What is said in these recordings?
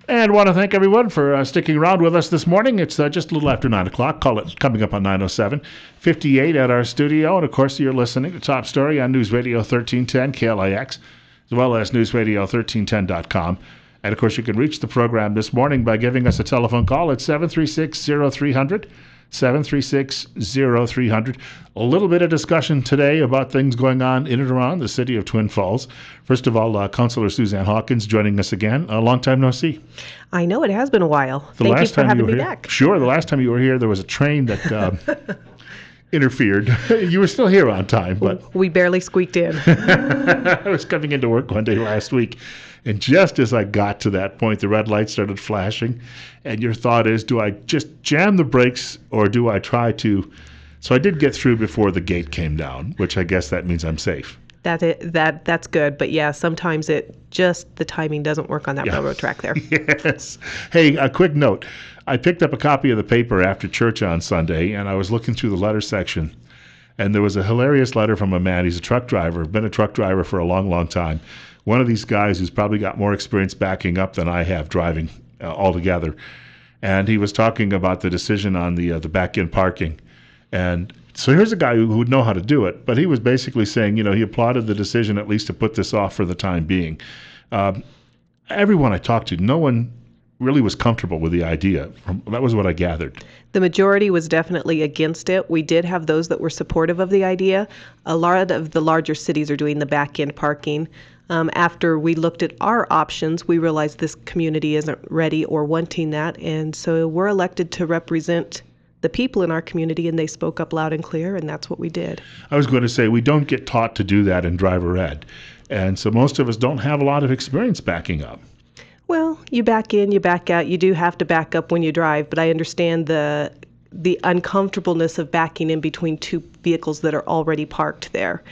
And want to thank everyone for sticking around with us this morning. It's just a little after 9 o'clock. Call it coming up on 9:07, 58 at our studio. And, of course, you're listening to Top Story on News Radio 1310 KLIX, as well as newsradio1310.com. And, of course, you can reach the program this morning by giving us a telephone call at 736-0300. 736-0300. A little bit of discussion today about things going on in and around the city of Twin Falls. First of all, Councilor Suzanne Hawkins joining us again. A long time no see. I know, it has been a while. Thank you for having me back. Sure, the last time you were here, there was a train that interfered. You were still here on time, but we barely squeaked in. I was coming into work one day last week, and just as I got to that point, the red light started flashing, and your thought is, do I just jam the brakes or do I try to? So I did get through before the gate came down, which I guess that means I'm safe. That's good, but yeah, sometimes the timing doesn't work on that railroad track there. Yes. Hey, a quick note. I picked up a copy of the paper after church on Sunday, and I was looking through the letter section, and there was a hilarious letter from a man. He's a truck driver, been a truck driver for a long, long time. One of these guys who's probably got more experience backing up than I have driving altogether. And he was talking about the decision on the back-end parking. And so here's a guy who would know how to do it, but he was basically saying, he applauded the decision at least to put this off for the time being. Everyone I talked to, no one really was comfortable with the idea. That was what I gathered. The majority was definitely against it. We did have those that were supportive of the idea. A lot of the larger cities are doing the back-end parking. After we looked at our options, we realized this community isn't ready or wanting that, and so we're elected to represent the people in our community, and they spoke up loud and clear, and that's what we did. I was going to say, we don't get taught to do that in driver ed, and so most of us don't have a lot of experience backing up. Well, you back in, you back out. You do have to back up when you drive, but I understand the uncomfortableness of backing in between two vehicles that are already parked there.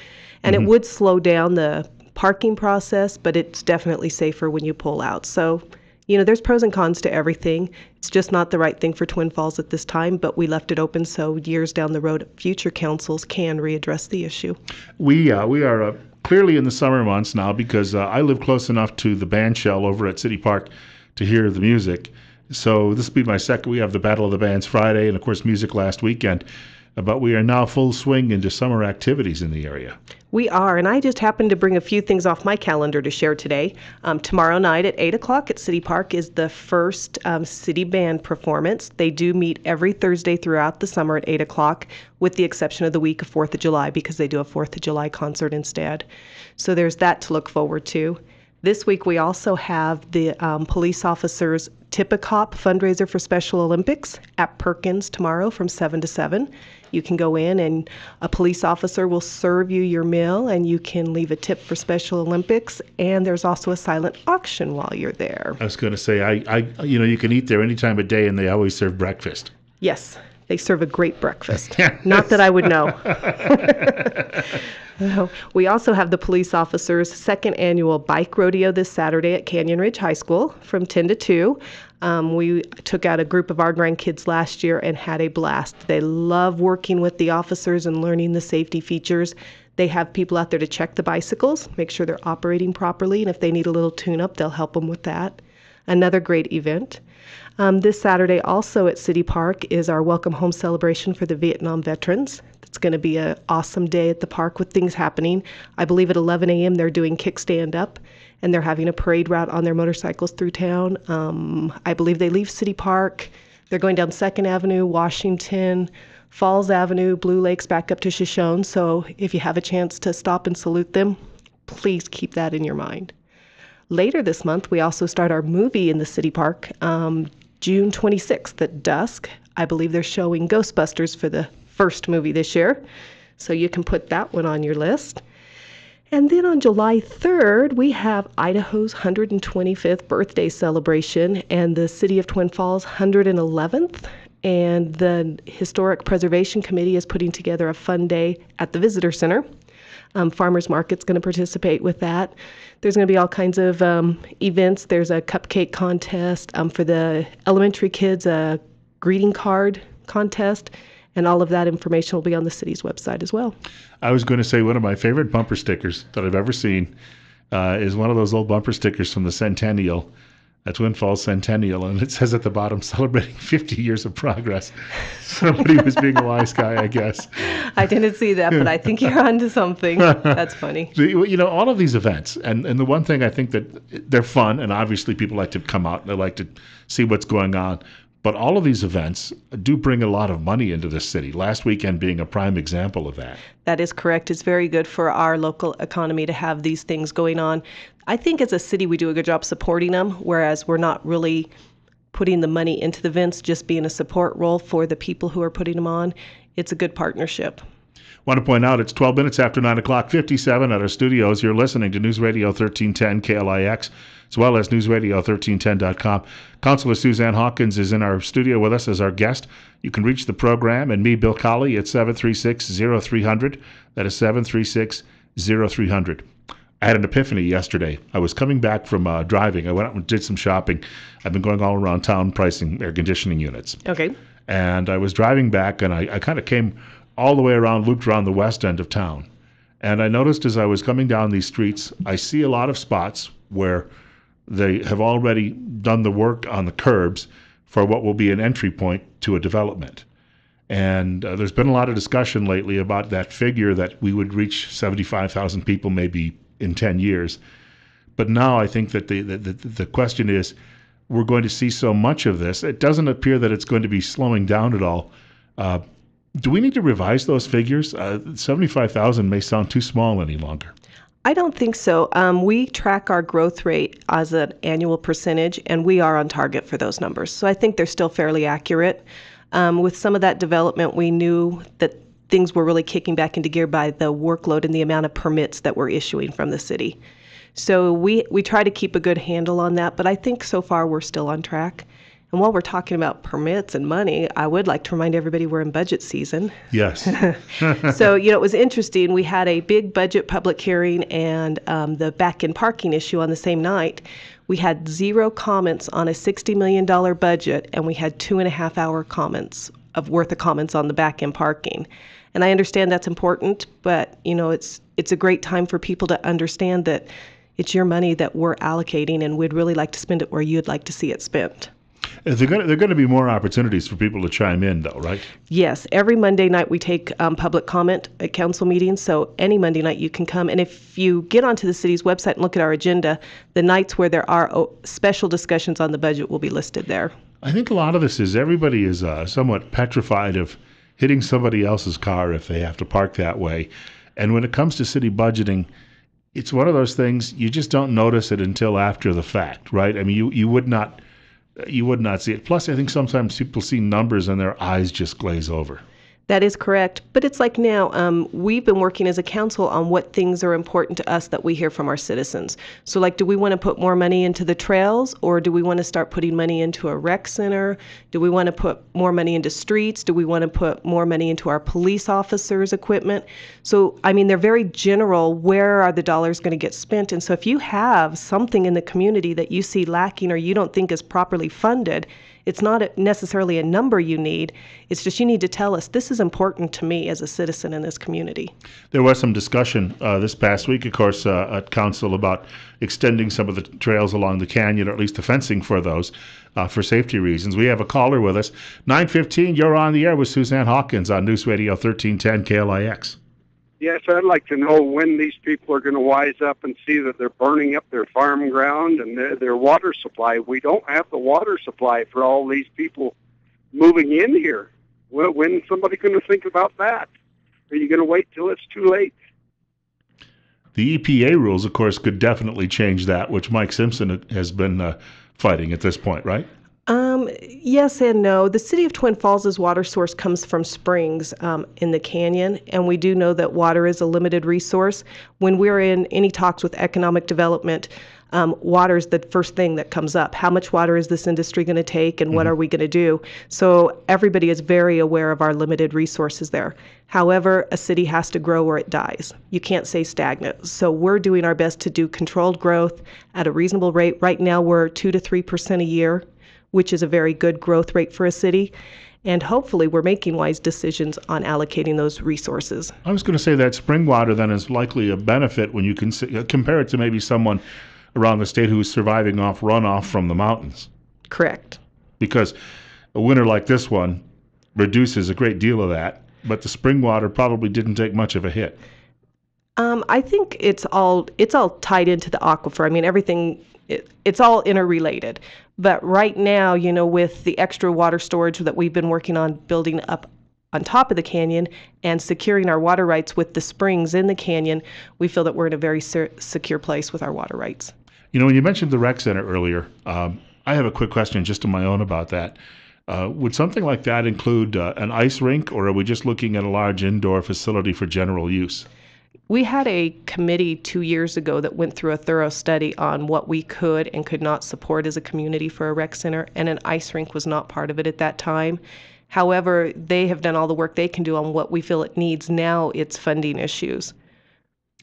And It would slow down the parking process, but it's definitely safer when you pull out. So, there's pros and cons to everything. It's just not the right thing for Twin Falls at this time, but we left it open so years down the road, future councils can readdress the issue. We are clearly in the summer months now because I live close enough to the band shell over at City Park to hear the music. So this will be my second. We have the Battle of the Bands Friday and, of course, music last weekend. But we are now full swing into summer activities in the area. We are, and I just happened to bring a few things off my calendar to share today. Tomorrow night at 8 o'clock at City Park is the first city band performance. They do meet every Thursday throughout the summer at 8 o'clock, with the exception of the week of 4th of July, because they do a 4th of July concert instead. So there's that to look forward to. This week we also have the police officers Tip-A-Cop fundraiser for Special Olympics at Perkins tomorrow from 7 to 7. You can go in and a police officer will serve you your meal and you can leave a tip for Special Olympics. And there's also a silent auction while you're there. I was going to say, you can eat there any time of day and they always serve breakfast. Yes, they serve a great breakfast. Not that I would know. We also have the police officers' second annual bike rodeo this Saturday at Canyon Ridge High School from 10 to 2. We took out a group of our grandkids last year and had a blast. They love working with the officers and learning the safety features. They have people out there to check the bicycles, make sure they're operating properly, and if they need a little tune-up, they'll help them with that. Another great event. This Saturday also at City Park is our Welcome Home celebration for the Vietnam veterans. It's going to be an awesome day at the park with things happening. I believe at 11 a.m. they're doing kickstand up, and they're having a parade route on their motorcycles through town. I believe they leave City Park. They're going down 2nd Avenue, Washington, Falls Avenue, Blue Lakes, back up to Shoshone. So if you have a chance to stop and salute them, please keep that in your mind. Later this month, we also start our movie in the City Park, June 26th at dusk. I believe they're showing Ghostbusters for the first movie this year, so you can put that one on your list. And then on July 3rd, we have Idaho's 125th birthday celebration and the City of Twin Falls 111th. And the Historic Preservation Committee is putting together a fun day at the Visitor Center. Farmers Market's going to participate with that. There's going to be all kinds of events. There's a cupcake contest for the elementary kids, a greeting card contest, and all of that information will be on the city's website as well. I was going to say one of my favorite bumper stickers that I've ever seen is one of those old bumper stickers from the Centennial Twin Falls Centennial, and it says at the bottom, celebrating 50 years of progress. Somebody was being a wise guy, I guess. I didn't see that, but I think you're onto something. That's funny. All of these events, and the one thing I think that they're fun, and obviously people like to come out and they like to see what's going on, but all of these events do bring a lot of money into the city, last weekend being a prime example of that. That is correct. It's very good for our local economy to have these things going on. I think as a city we do a good job supporting them, whereas we're not really putting the money into the events, just being a support role for the people who are putting them on. It's a good partnership. Want to point out it's 12 minutes after 9 o'clock, 57 at our studios. You're listening to News Radio 1310 KLIX, as well as newsradio1310.com. Councilor Suzanne Hawkins is in our studio with us as our guest. You can reach the program and me, Bill Colley, at 736-0300. That is 736-0300. I had an epiphany yesterday. I was coming back from driving. I went out and did some shopping. I've been going all around town pricing air conditioning units. Okay. And I was driving back, and I kind of came all the way around, looped around the west end of town. And I noticed as I was coming down these streets, I see a lot of spots where they have already done the work on the curbs for what will be an entry point to a development. And there's been a lot of discussion lately about that figure that we would reach 75,000 people maybe in 10 years. But now I think that the question is, we're going to see so much of this. It doesn't appear that it's going to be slowing down at all. Do we need to revise those figures? 75,000 may sound too small any longer. I don't think so. We track our growth rate as an annual percentage, and we are on target for those numbers. So I think they're still fairly accurate. With some of that development, we knew that things were really kicking back into gear by the workload and the amount of permits that we're issuing from the city. So we try to keep a good handle on that, but I think so far we're still on track. And while we're talking about permits and money, I would like to remind everybody we're in budget season. Yes. So, it was interesting. We had a big budget public hearing and the back-end parking issue on the same night. We had 0 comments on a $60 million budget, and we had 2.5-hour comments worth of comments on the back-end parking. And I understand that's important, but, it's a great time for people to understand that it's your money that we're allocating, and we'd really like to spend it where you'd like to see it spent. There are going to be more opportunities for people to chime in, though, right? Yes. Every Monday night we take public comment at council meetings, so any Monday night you can come. And if you get onto the city's website and look at our agenda, the nights where there are special discussions on the budget will be listed there. I think a lot of this is everybody is somewhat petrified of hitting somebody else's car if they have to park that way. And when it comes to city budgeting, it's one of those things you just don't notice it until after the fact, right? I mean, you would not see it. Plus, I think sometimes people see numbers and their eyes just glaze over. That is correct. But it's like now, we've been working as a council on what things are important to us that we hear from our citizens. So like, do we want to put more money into the trails, or do we want to start putting money into a rec center? Do we want to put more money into streets? Do we want to put more money into our police officers' equipment? So, I mean, they're very general. Where are the dollars going to get spent? And so if you have something in the community that you see lacking or you don't think is properly funded, it's not necessarily a number you need. It's just you need to tell us, this is important to me as a citizen in this community. There was some discussion this past week, of course, at council about extending some of the trails along the canyon, or at least the fencing for those, for safety reasons. We have a caller with us. 9:15, you're on the air with Suzanne Hawkins on News Radio 1310 KLIX. Yes, I'd like to know when these people are going to wise up and see that they're burning up their farm ground and their water supply. We don't have the water supply for all these people moving in here. Well, when's somebody going to think about that? Are you going to wait till it's too late? The EPA rules, of course, could definitely change that, which Mike Simpson has been fighting at this point, right? Yes and no. The city of Twin Falls' water source comes from springs in the canyon, and we do know that water is a limited resource. When we're in any talks with economic development, water is the first thing that comes up. How much water is this industry going to take, and what are we going to do? So everybody is very aware of our limited resources there. However, a city has to grow or it dies. You can't stay stagnant. So we're doing our best to do controlled growth at a reasonable rate. Right now, we're 2 to 3% a year, which is a very good growth rate for a city. And hopefully we're making wise decisions on allocating those resources. I was going to say that spring water then is likely a benefit when you can compare it to maybe someone around the state who's surviving off runoff from the mountains. Correct. Because a winter like this one reduces a great deal of that, but the spring water probably didn't take much of a hit. I think it's all tied into the aquifer. I mean, everything, it's all interrelated. But right now, with the extra water storage that we've been working on building up on top of the canyon and securing our water rights with the springs in the canyon, we feel that we're in a very secure place with our water rights. When you mentioned the rec center earlier, I have a quick question just of my own about that. Would something like that include an ice rink, or are we just looking at a large indoor facility for general use? We had a committee 2 years ago that went through a thorough study on what we could and could not support as a community for a rec center, and an ice rink was not part of it at that time. However, they have done all the work they can do on what we feel it needs. Now it's funding issues.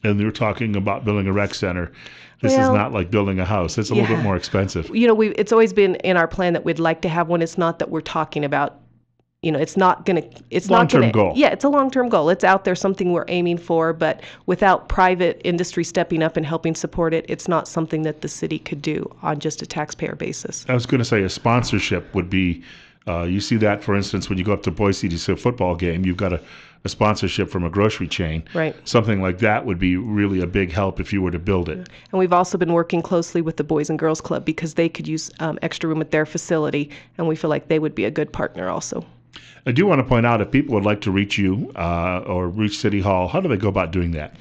And you're talking about building a rec center. This is not like building a house. It's a little bit more expensive. It's always been in our plan that we'd like to have one. It's not that we're talking about, it's long-term goal. Yeah, it's a long-term goal. It's out there, something we're aiming for, but without private industry stepping up and helping support it, it's not something that the city could do on just a taxpayer basis. I was going to say a sponsorship would be, you see that, for instance, when you go up to Boise to see a football game, you've got a sponsorship from a grocery chain. Right. Something like that would be really a big help if you were to build it. And we've also been working closely with the Boys and Girls Club because they could use extra room at their facility, and we feel like they would be a good partner also. I do want to point out, if people would like to reach you or reach City Hall, how do they go about doing that?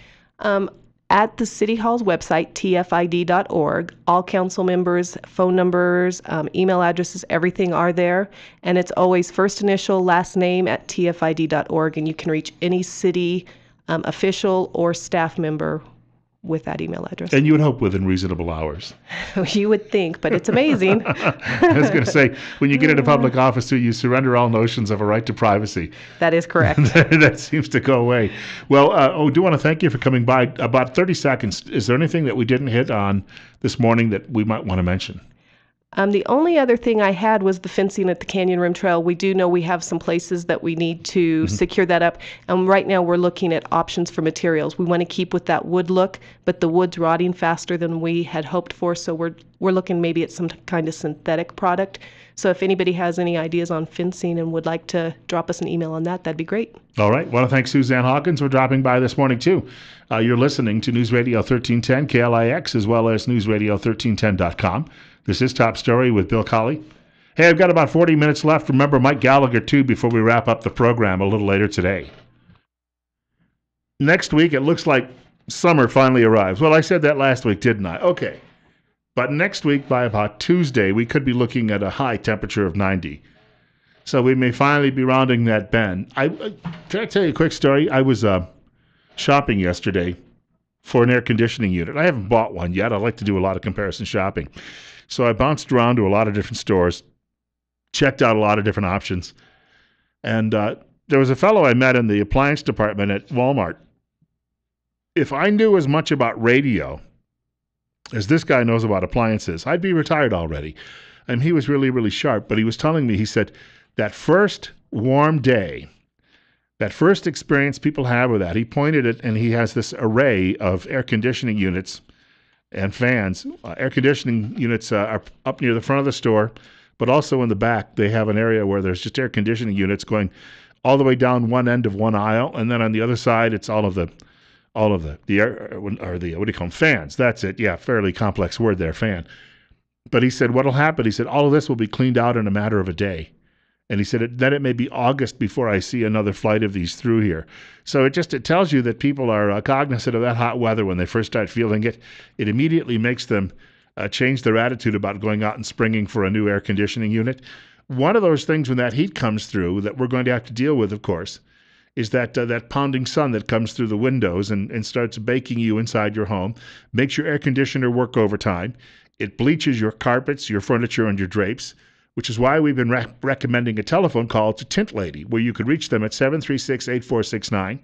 At the City Hall's website, tfid.org, all council members, phone numbers, email addresses, everything are there. And it's always first initial, last name at tfid.org. And you can reach any city official or staff member with that email address. And you would hope within reasonable hours. You would think, but it's amazing. I was going to say, when you get into public office, you surrender all notions of a right to privacy. That is correct. That seems to go away. Well, I do want to thank you for coming by. About 30 seconds. Is there anything that we didn't hit on this morning that we might want to mention? The only other thing I had was the fencing at the Canyon Rim Trail. We do know we have some places that we need to secure that up. And right now we're looking at options for materials. We want to keep with that wood look, but the wood's rotting faster than we had hoped for. So we're looking maybe at some kind of synthetic product. So if anybody has any ideas on fencing and would like to drop us an email on that, that'd be great. All right. Want to thank Suzanne Hawkins for dropping by this morning, too. You're listening to News Radio 1310 KLIX, as well as newsradio1310.com. This is Top Story with Bill Colley. Hey, I've got about 40 minutes left. Remember Mike Gallagher, too, before we wrap up the program a little later today. Next week, it looks like summer finally arrives. Well, I said that last week, didn't I? Okay. But next week, by about Tuesday, we could be looking at a high temperature of 90. So we may finally be rounding that bend. Can I tell you a quick story? I was shopping yesterday for an air conditioning unit. I haven't bought one yet. I like to do a lot of comparison shopping. So I bounced around to a lot of different stores, checked out a lot of different options. And there was a fellow I met in the appliance department at Walmart. If I knew as much about radio as this guy knows about appliances, I'd be retired already. And he was really, really sharp. But he was telling me, he said, that first warm day, that first experience people have with that, he pointed it, and he has this array of air conditioning units and fans. Air conditioning units are up near the front of the store, but also in the back, they have an area where there's just air conditioning units going all the way down one end of one aisle, and then on the other side, it's all of the air, or the, what do you call them, fans. That's it. Yeah, fairly complex word there, fan. But he said, what'll happen? He said, all of this will be cleaned out in a matter of a day. And he said, then it may be August before I see another flight of these through here. So it tells you that people are cognizant of that hot weather when they first start feeling it. It immediately makes them change their attitude about going out and springing for a new air conditioning unit. One of those things when that heat comes through that we're going to have to deal with, of course, is that pounding sun that comes through the windows and starts baking you inside your home, makes your air conditioner work overtime. It bleaches your carpets, your furniture, and your drapes, which is why we've been recommending a telephone call to Tint Lady, where you could reach them at 736-8469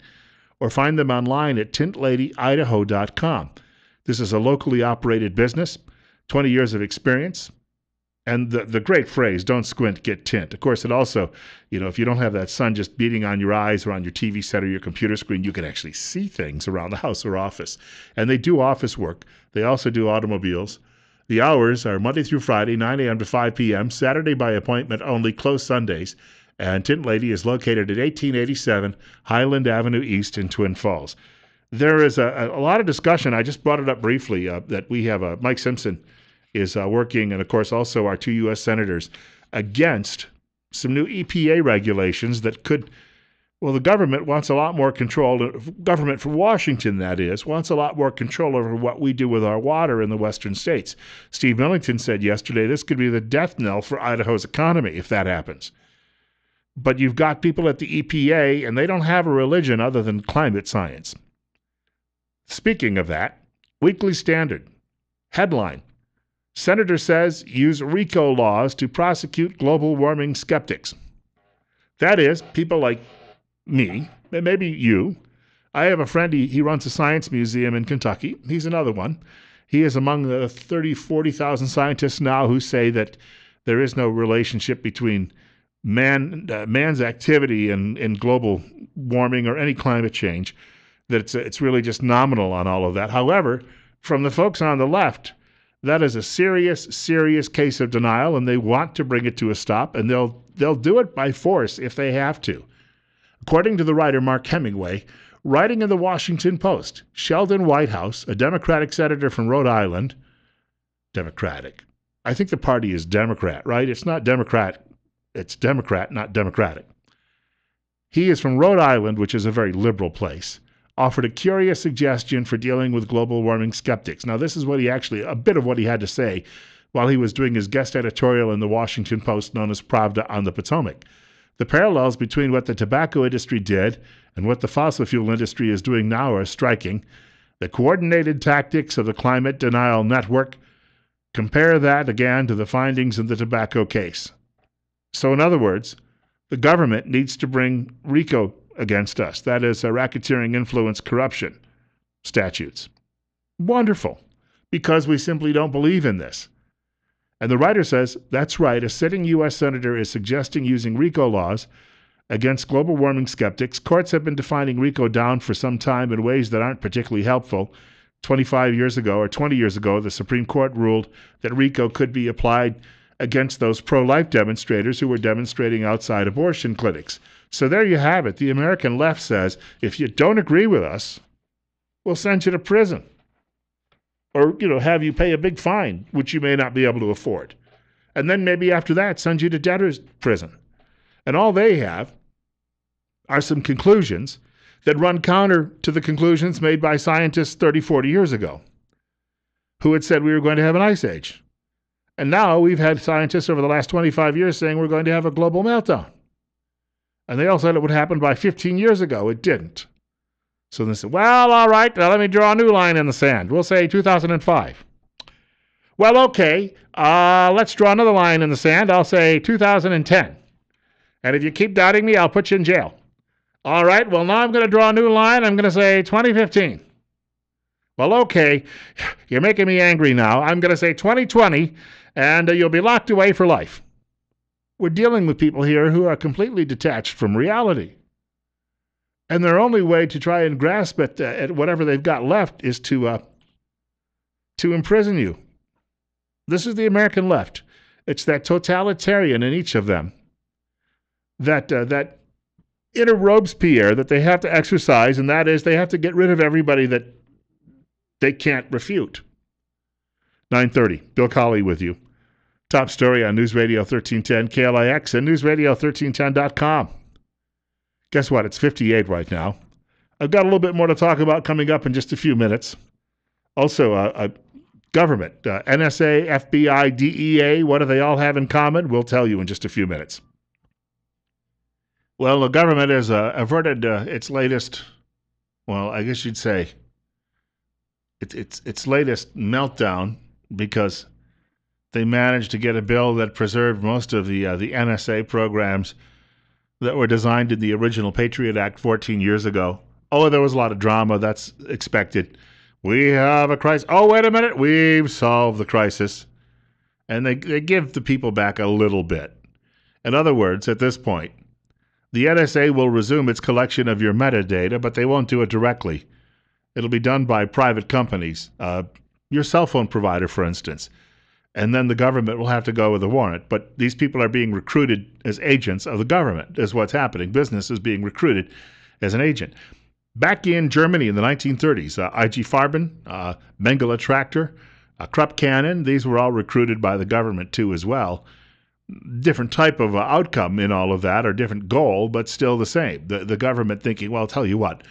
or find them online at tintladyidaho.com. This is a locally operated business, 20 years of experience, And the great phrase, don't squint, get tint. Of course, it also, if you don't have that sun just beating on your eyes or on your TV set or your computer screen, you can actually see things around the house or office. And they do office work. They also do automobiles. The hours are Monday through Friday, 9 a.m. to 5 p.m., Saturday by appointment only, closed Sundays. And Tint Lady is located at 1887 Highland Avenue East in Twin Falls. There is a lot of discussion. I just brought it up briefly that we have Mike Simpson is working, and of course also our 2 U.S. senators, against some new EPA regulations that could, the government wants a lot more control, government from Washington, that is, wants a lot more control over what we do with our water in the western states. Steve Millington said yesterday this could be the death knell for Idaho's economy if that happens. But you've got people at the EPA, and they don't have a religion other than climate science. Speaking of that, Weekly Standard, headline, Senator says use RICO laws to prosecute global warming skeptics. That is, people like me, and maybe you. I have a friend, he runs a science museum in Kentucky. He's another one. He is among the 40,000 scientists now who say that there is no relationship between man's activity in global warming or any climate change, that it's really just nominal on all of that. However, from the folks on the left, that is a serious, serious case of denial, and they want to bring it to a stop, and they'll do it by force if they have to. According to the writer Mark Hemingway, writing in the Washington Post, Sheldon Whitehouse, a Democratic senator from Rhode Island, Democratic. I think the party is Democrat, right? It's not Democrat. It's Democrat, not Democratic. He is from Rhode Island, which is a very liberal place, offered a curious suggestion for dealing with global warming skeptics. Now, this is a bit of what he had to say while he was doing his guest editorial in the Washington Post known as Pravda on the Potomac. The parallels between what the tobacco industry did and what the fossil fuel industry is doing now are striking. The coordinated tactics of the climate denial network, compare that again to the findings in the tobacco case. So in other words, the government needs to bring RICO against us. That is, racketeering, influence, corruption statutes. Wonderful, because we simply don't believe in this. And the writer says, that's right, a sitting U.S. senator is suggesting using RICO laws against global warming skeptics. Courts have been defining RICO down for some time in ways that aren't particularly helpful. 20 years ago, the Supreme Court ruled that RICO could be applied against those pro-life demonstrators who were demonstrating outside abortion clinics. So there you have it. The American left says, if you don't agree with us, we'll send you to prison. Or, have you pay a big fine, which you may not be able to afford. And then maybe after that, send you to debtor's prison. And all they have are some conclusions that run counter to the conclusions made by scientists 30, 40 years ago, who had said we were going to have an ice age. And now we've had scientists over the last 25 years saying we're going to have a global meltdown. And they all said it would happen by 15 years ago. It didn't. So they said, well, all right, now let me draw a new line in the sand. We'll say 2005. Well, okay, let's draw another line in the sand. I'll say 2010. And if you keep doubting me, I'll put you in jail. All right, well, now I'm going to draw a new line. I'm going to say 2015. Well, okay, you're making me angry now. I'm going to say 2020, and you'll be locked away for life. We're dealing with people here who are completely detached from reality. And their only way to try and grasp at whatever they've got left is to imprison you. This is the American left. It's that totalitarian in each of them. That inner Robespierre that they have to exercise, and that is they have to get rid of everybody that they can't refute. 9:30, Bill Colley with you. Top story on News Radio 1310 KLIX and newsradio1310.com. Guess what? It's 58 right now. I've got a little bit more to talk about coming up in just a few minutes. Also, government, NSA, FBI, DEA, what do they all have in common? We'll tell you in just a few minutes. Well, the government has averted its latest, I guess you'd say, its latest meltdown, because they managed to get a bill that preserved most of the NSA programs that were designed in the original Patriot Act 14 years ago. Oh, there was a lot of drama. That's expected. We have a crisis. Oh, wait a minute. We've solved the crisis. and they give the people back a little bit. In other words, at this point, the NSA will resume its collection of your metadata, but they won't do it directly. It'll be done by private companies, your cell phone provider, for instance. And then the government will have to go with a warrant. But these people are being recruited as agents of the government, is what's happening. Business is being recruited as an agent. Back in Germany in the 1930s, IG Farben, Mengele Tractor, Krupp Cannon, these were all recruited by the government too as well. Different type of outcome in all of that, or different goal, but still the same. The government thinking, well, I'll tell you what,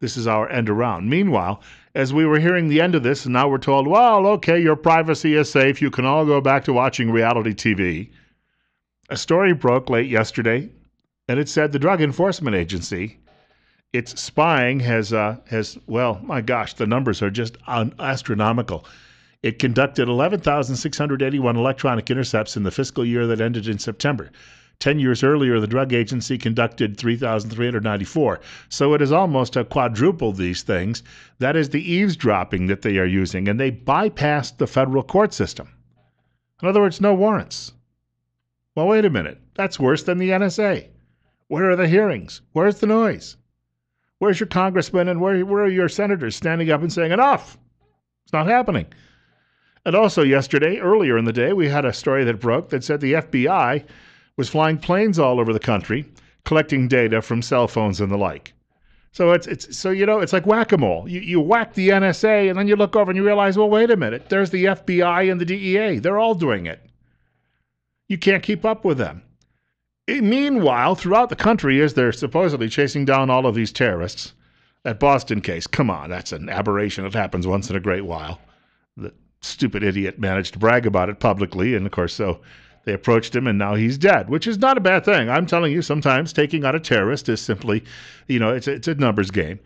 this is our end around. Meanwhile, as we were hearing the end of this, and now we're told, well, okay, your privacy is safe. You can all go back to watching reality TV. A story broke late yesterday, and it said the Drug Enforcement Agency, its spying has well, my gosh, the numbers are just astronomical. It conducted 11,681 electronic intercepts in the fiscal year that ended in September. 10 years earlier, the drug agency conducted 3,394. So it has almost quadrupled these things. That is the eavesdropping that they are using, and they bypassed the federal court system. In other words, no warrants. Well, wait a minute. That's worse than the NSA. Where are the hearings? Where's the noise? Where's your congressman and where are your senators standing up and saying, enough? It's not happening. And also yesterday, earlier in the day, we had a story that broke that said the FBI was flying planes all over the country, collecting data from cell phones and the like. So it's like whack-a-mole. You whack the NSA, and then you look over and you realize, well, wait a minute, there's the FBI and the DEA. They're all doing it. You can't keep up with them. Meanwhile, throughout the country, as they're supposedly chasing down all of these terrorists, that Boston case, come on, that's an aberration. It happens once in a great while. The stupid idiot managed to brag about it publicly, and of course, so they approached him, and now he's dead, which is not a bad thing. I'm telling you, sometimes taking out a terrorist is simply, it's a numbers game.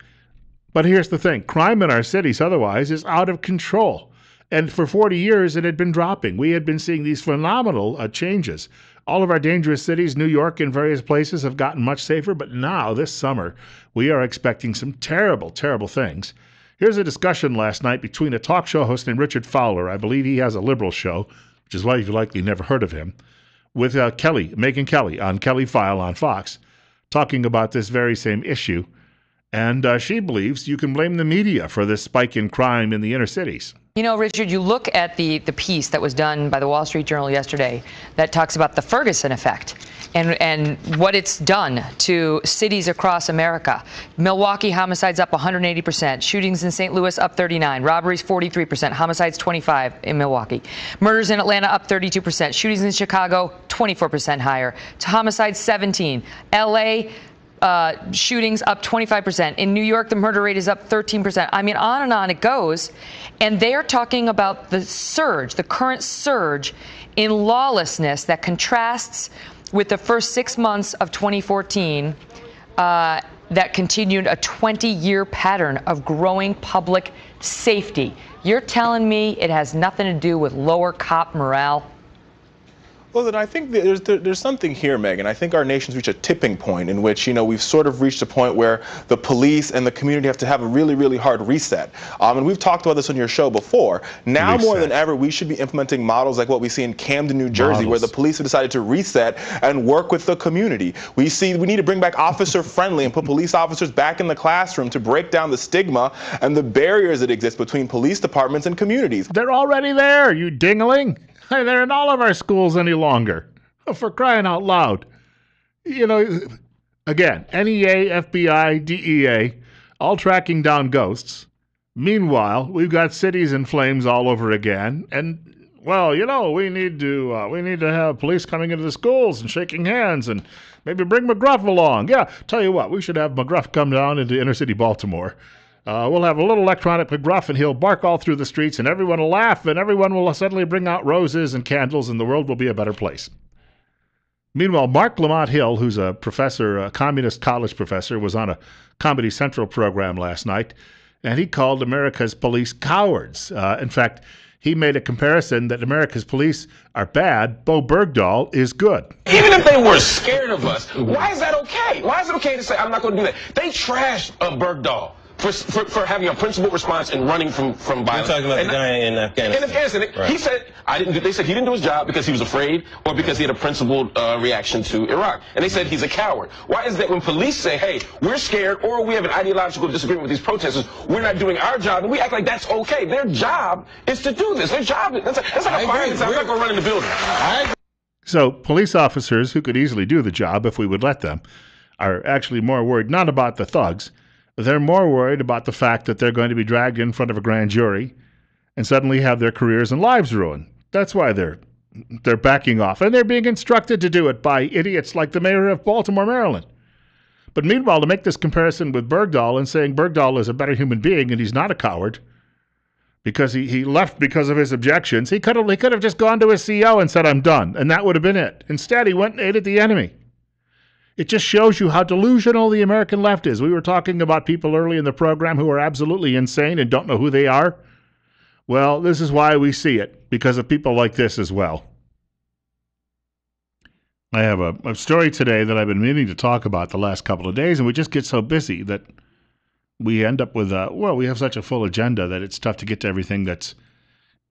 But here's the thing. Crime in our cities otherwise is out of control. And for 40 years, it had been dropping. We had been seeing these phenomenal changes. All of our dangerous cities, New York and various places, have gotten much safer. But now, this summer, we are expecting some terrible, terrible things. Here's a discussion last night between a talk show host named Richard Fowler. I believe he has a liberal show, which is why you've likely never heard of him, with Megyn Kelly on Kelly File on Fox, talking about this very same issue. And she believes you can blame the media for this spike in crime in the inner cities. You know, Richard, you look at the piece that was done by the Wall Street Journal yesterday that talks about the Ferguson Effect and what it's done to cities across America. Milwaukee homicides up 180%, shootings in St. Louis up 39%, robberies 43%, homicides 25% in Milwaukee, murders in Atlanta up 32%, shootings in Chicago 24% higher, homicides 17%, L.A. Shootings up 25%. In New York, the murder rate is up 13%. I mean, on and on it goes. And they're talking about the surge, the current surge in lawlessness that contrasts with the first 6 months of 2014 that continued a 20-year pattern of growing public safety. You're telling me it has nothing to do with lower cop morale? Well, then I think there's something here, Megan. I think our nation's reached a tipping point in which, we've sort of reached a point where the police and the community have to have a really, really hard reset. And we've talked about this on your show before. Now more than ever, we should be implementing models like what we see in Camden, New Jersey, where the police have decided to reset and work with the community. We need to bring back officer friendly and put police officers back in the classroom to break down the stigma and the barriers that exist between police departments and communities. They're already there, you dingling. They're in all of our schools any longer. For crying out loud. Again, NEA, FBI, DEA, all tracking down ghosts. Meanwhile, we've got cities in flames all over again. And, well, we need to have police coming into the schools and shaking hands and maybe bring McGruff along. Yeah, tell you what, we should have McGruff come down into inner city Baltimore. We'll have a little electronic McGruff, and he'll bark all through the streets, and everyone will laugh, and everyone will suddenly bring out roses and candles, and the world will be a better place. Meanwhile, Mark Lamont Hill, who's a professor, a communist college professor, was on a Comedy Central program last night, and he called America's police cowards. In fact, he made a comparison that America's police are bad, Bo Bergdahl is good. Even if they were scared of us, why is that okay? Why is it okay to say, I'm not going to do that? They trashed Bergdahl. for having a principled response and running from violence. You're talking about the guy in Afghanistan. In Afghanistan, right. He said they said he didn't do his job because he was afraid or because he had a principled reaction to Iraq. And they said he's a coward. Why is that when police say, hey, we're scared or we have an ideological disagreement with these protesters, we're not doing our job, and we act like that's okay? Their job is to do this. Their job is, that's like a fire exam. I'm not going to run in the building. So police officers who could easily do the job if we would let them are actually more worried not about the thugs. They're more worried about the fact that they're going to be dragged in front of a grand jury and suddenly have their careers and lives ruined. That's why they're backing off. And they're being instructed to do it by idiots like the mayor of Baltimore, Maryland. But meanwhile, to make this comparison with Bergdahl and saying Bergdahl is a better human being and he's not a coward because he left because of his objections, he could have just gone to his CEO and said, I'm done. And that would have been it. Instead, he went and aided the enemy. It just shows you how delusional the American left is. We were talking about people early in the program who are absolutely insane and don't know who they are. Well, this is why we see it, because of people like this as well. I have a story today that I've been meaning to talk about the last couple of days, and we just get so busy that we end up with, we have such a full agenda that it's tough to get to everything that's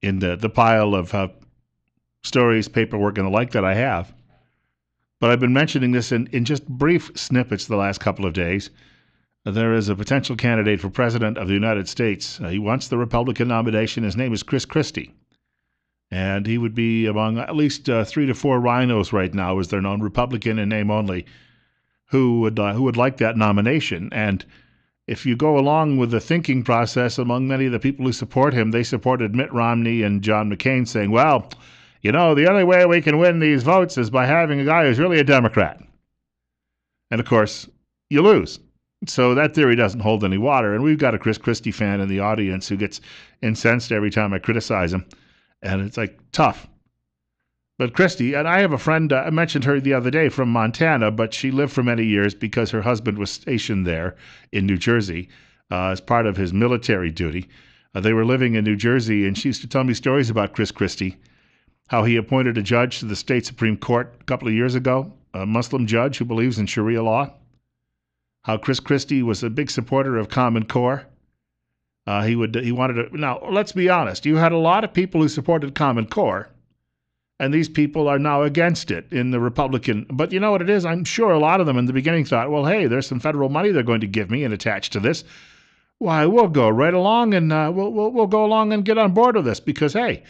in the pile of stories, paperwork, and the like that I have. But I've been mentioning this in just brief snippets the last couple of days. There is a potential candidate for president of the United States. He wants the Republican nomination. His name is Christie. And he would be among at least 3 to 4 rhinos right now, as they're known, Republican in name only, who would like that nomination. And if you go along with the thinking process among many of the people who support him, they supported Mitt Romney and John McCain, saying, well, you know, the only way we can win these votes is by having a guy who's really a Democrat. And, of course, you lose. So that theory doesn't hold any water. And we've got a Christie fan in the audience who gets incensed every time I criticize him. And it's like, tough. But Christie, and I have a friend, I mentioned her the other day from Montana, but she lived for many years because her husband was stationed there in New Jersey as part of his military duty. They were living in New Jersey, and she used to tell me stories about Christie. How he appointed a judge to the state Supreme Court a couple of years ago, a Muslim judge who believes in Sharia law. How Christie was a big supporter of Common Core. He wanted to. Now, let's be honest. You had a lot of people who supported Common Core, and these people are now against it in the Republican. But you know what it is? I'm sure a lot of them in the beginning thought, well, hey, there's some federal money they're going to give me and attach to this. Why, we'll go right along and we'll go along and get on board with this because, hey,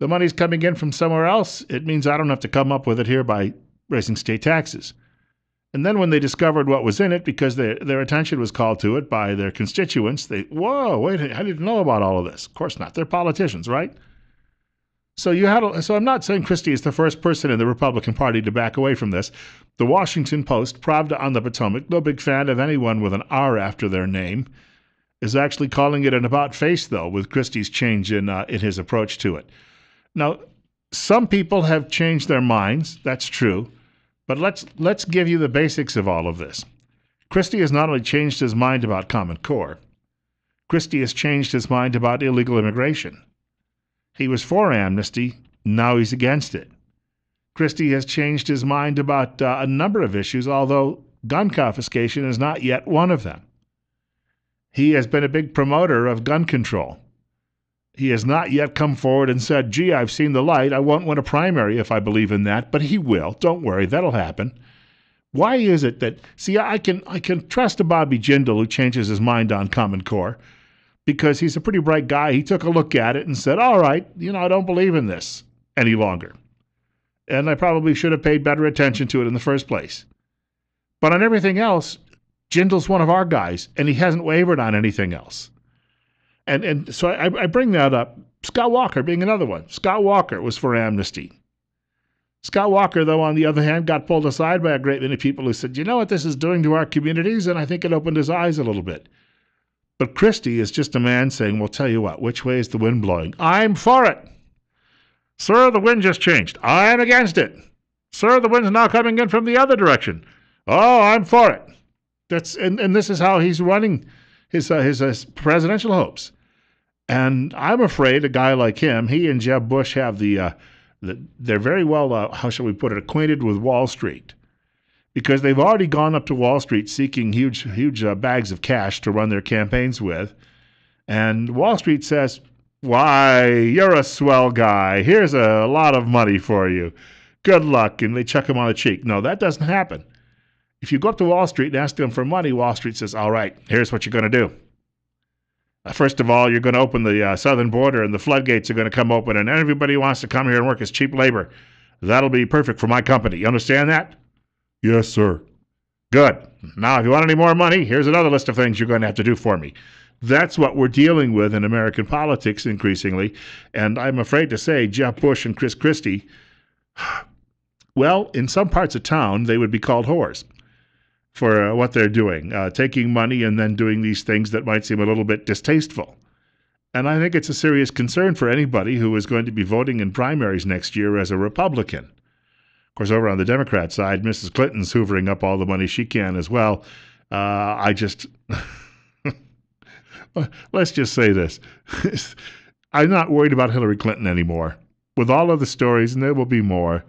the money's coming in from somewhere else. It means I don't have to come up with it here by raising state taxes. And then when they discovered what was in it, because their attention was called to it by their constituents, whoa, wait, I didn't know about all of this. Of course not. They're politicians, right? So I'm not saying Christie is the first person in the Republican Party to back away from this. The Washington Post, Pravda on the Potomac, no big fan of anyone with an R after their name, is actually calling it an about face, though, with Christie's change in his approach to it. Now, some people have changed their minds. That's true. But let's give you the basics of all of this. Christie has not only changed his mind about Common Core, Christie has changed his mind about illegal immigration. He was for amnesty. Now he's against it. Christie has changed his mind about a number of issues, although gun confiscation is not yet one of them. He has been a big promoter of gun control. He has not yet come forward and said, gee, I've seen the light. I won't win a primary if I believe in that, but he will. Don't worry, that'll happen. Why is it that, see, I can trust a Bobby Jindal who changes his mind on Common Core because he's a pretty bright guy. He took a look at it and said, all right, I don't believe in this any longer. And I probably should have paid better attention to it in the first place. But on everything else, Jindal's one of our guys, and he hasn't wavered on anything else. And so I bring that up. Scott Walker being another one. Scott Walker was for amnesty. Scott Walker, though, on the other hand, got pulled aside by a great many people who said, you know what this is doing to our communities? And I think it opened his eyes a little bit. But Christie is just a man saying, well, tell you what, which way is the wind blowing? I'm for it. Sir, the wind just changed. I'm against it. Sir, the wind's now coming in from the other direction. Oh, I'm for it. And this is how he's running his presidential hopes. And I'm afraid a guy like him, he and Jeb Bush have they're very well, how shall we put it, acquainted with Wall Street. because they've already gone up to Wall Street seeking huge bags of cash to run their campaigns with. And Wall Street says, why, you're a swell guy. Here's a lot of money for you. Good luck. And they chuck him on the cheek. No, that doesn't happen. If you go up to Wall Street and ask them for money, Wall Street says, all right, here's what you're going to do. First of all, you're going to open the southern border, and the floodgates are going to come open, and everybody who wants to come here and work as cheap labor. That'll be perfect for my company. You understand that? Yes, sir. Good. Now, if you want any more money, here's another list of things you're going to have to do for me. That's what we're dealing with in American politics increasingly. And I'm afraid to say Jeb Bush and Chris Christie, well, in some parts of town, they would be called whores for what they're doing, taking money and then doing these things that might seem a little bit distasteful. And I think it's a serious concern for anybody who is going to be voting in primaries next year as a Republican. Of course, over on the Democrat side, Mrs. Clinton's hoovering up all the money she can as well. Let's just say this. I'm not worried about Hillary Clinton anymore. With all of the stories, and there will be more,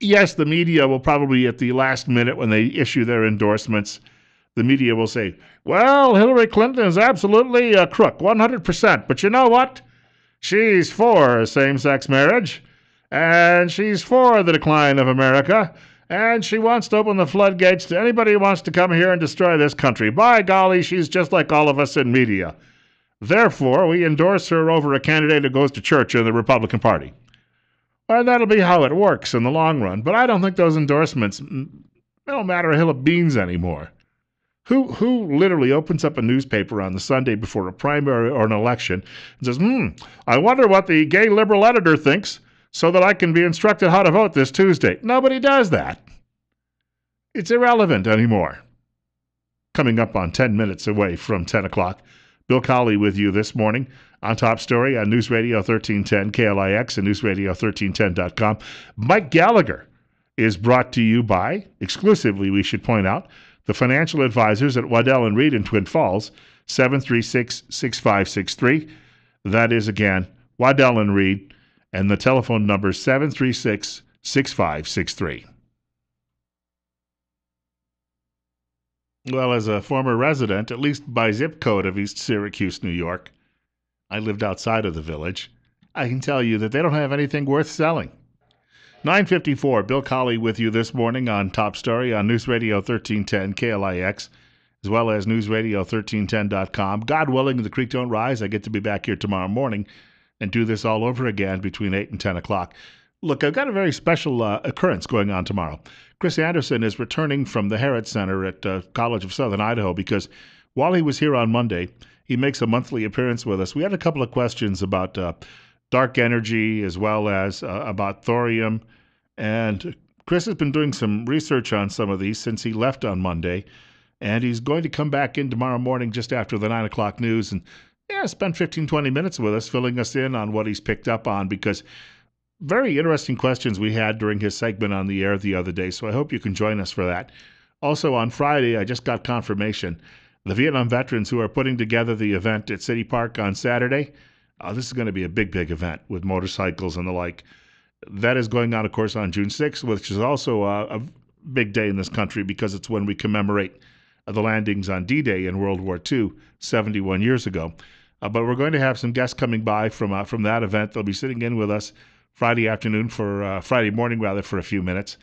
yes, the media will probably at the last minute when they issue their endorsements, the media will say, well, Hillary Clinton is absolutely a crook, 100%. But you know what? She's for same-sex marriage, and she's for the decline of America, and she wants to open the floodgates to anybody who wants to come here and destroy this country. By golly, she's just like all of us in media. Therefore, we endorse her over a candidate who goes to church in the Republican Party. Well, that'll be how it works in the long run. But I don't think those endorsements don't matter a hill of beans anymore. Who literally opens up a newspaper on the Sunday before a primary or an election and says, I wonder what the gay liberal editor thinks so that I can be instructed how to vote this Tuesday. Nobody does that. It's irrelevant anymore. Coming up on 10 minutes away from 10 o'clock, Bill Colley with you this morning on Top Story on News Radio 1310 KLIX and newsradio1310.com. Mike Gallagher is brought to you by, exclusively we should point out, the financial advisors at Waddell & Reed in Twin Falls, 736-6563. That is, again, Waddell & Reed, and the telephone number is 736-6563. Well, as a former resident, at least by zip code of East Syracuse, New York, I lived outside of the village, I can tell you that they don't have anything worth selling. 9:54, Bill Colley with you this morning on Top Story on News Radio 1310 KLIX, as well as newsradio1310.com. God willing, the creek don't rise. I get to be back here tomorrow morning and do this all over again between 8 and 10 o'clock. Look, I've got a very special occurrence going on tomorrow. Chris Anderson is returning from the Harrod Center at College of Southern Idaho because while he was here on Monday, he makes a monthly appearance with us. We had a couple of questions about dark energy as well as about thorium. And Chris has been doing some research on some of these since he left on Monday. And he's going to come back in tomorrow morning just after the 9 o'clock news and spend 15, 20 minutes with us, filling us in on what he's picked up on, because very interesting questions we had during his segment on the air the other day. So I hope you can join us for that. Also on Friday, I just got confirmation. The Vietnam veterans who are putting together the event at City Park on Saturday, this is going to be a big, big event with motorcycles and the like. That is going on, of course, on June 6th, which is also a big day in this country because it's when we commemorate the landings on D-Day in World War II 71 years ago. But we're going to have some guests coming by from that event. They'll be sitting in with us Friday morning for a few minutes.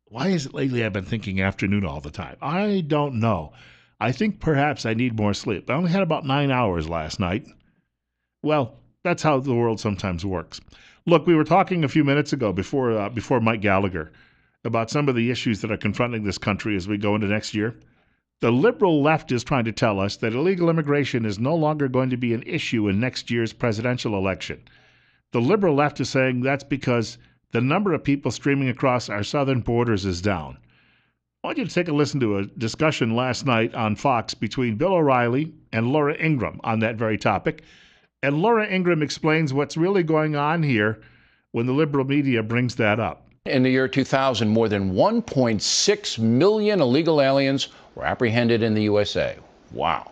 Why is it lately I've been thinking afternoon all the time? I don't know. I think perhaps I need more sleep. I only had about 9 hours last night. Well, that's how the world sometimes works. Look, we were talking a few minutes ago before Mike Gallagher about some of the issues that are confronting this country as we go into next year. The liberal left is trying to tell us that illegal immigration is no longer going to be an issue in next year's presidential election. The liberal left is saying that's because the number of people streaming across our southern borders is down. I want you to take a listen to a discussion last night on Fox between Bill O'Reilly and Laura Ingraham on that very topic. And Laura Ingraham explains what's really going on here when the liberal media brings that up. In the year 2000, more than 1.6 million illegal aliens were apprehended in the USA. Wow.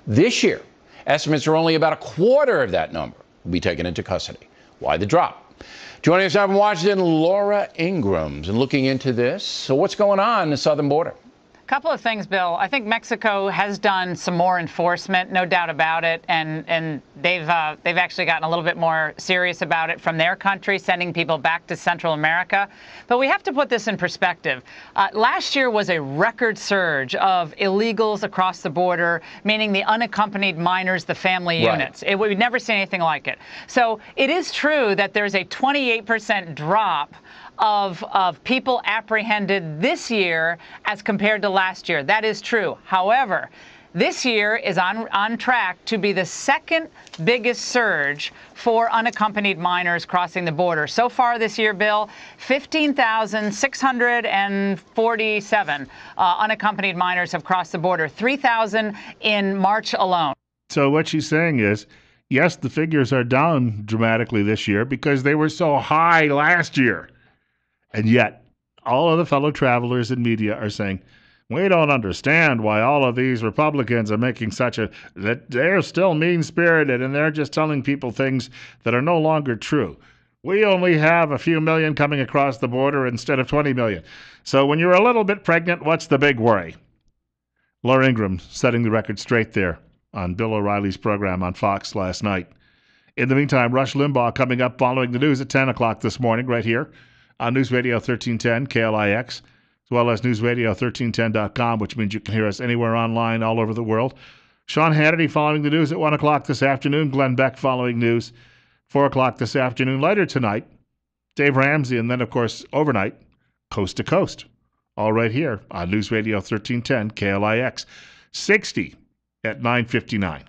This year, estimates are only about a quarter of that number will be taken into custody. Why the drop? Joining us now from Washington, Laura Ingram's, and looking into this. So what's going on in the southern border? Couple of things, Bill. I think Mexico has done some more enforcement, no doubt about it, and they've actually gotten a little bit more serious about it from their country, sending people back to Central America. But we have to put this in perspective. Last year was a record surge of illegals across the border, meaning the unaccompanied minors, the family units. We've never seen anything like it. So it is true that there's a 28% drop of people apprehended this year as compared to last year. That is true. However, this year is on track to be the second biggest surge for unaccompanied minors crossing the border. So far this year, Bill, 15,647 unaccompanied minors have crossed the border, 3,000 in March alone. So what she's saying is, yes, the figures are down dramatically this year because they were so high last year. And yet, all of the fellow travelers and media are saying, we don't understand why all of these Republicans are making that they're still mean-spirited and they're just telling people things that are no longer true. We only have a few million coming across the border instead of 20 million. So when you're a little bit pregnant, what's the big worry? Laura Ingram setting the record straight there on Bill O'Reilly's program on Fox last night. In the meantime, Rush Limbaugh coming up following the news at 10 o'clock this morning right here on News Radio 1310 KLIX, as well as newsradio1310.com, which means you can hear us anywhere online all over the world. Sean Hannity following the news at 1 o'clock this afternoon. Glenn Beck following news 4 o'clock this afternoon. Later tonight, Dave Ramsey, and then, of course, overnight, Coast to Coast. All right here on News Radio 1310 KLIX. 60 at 9:59.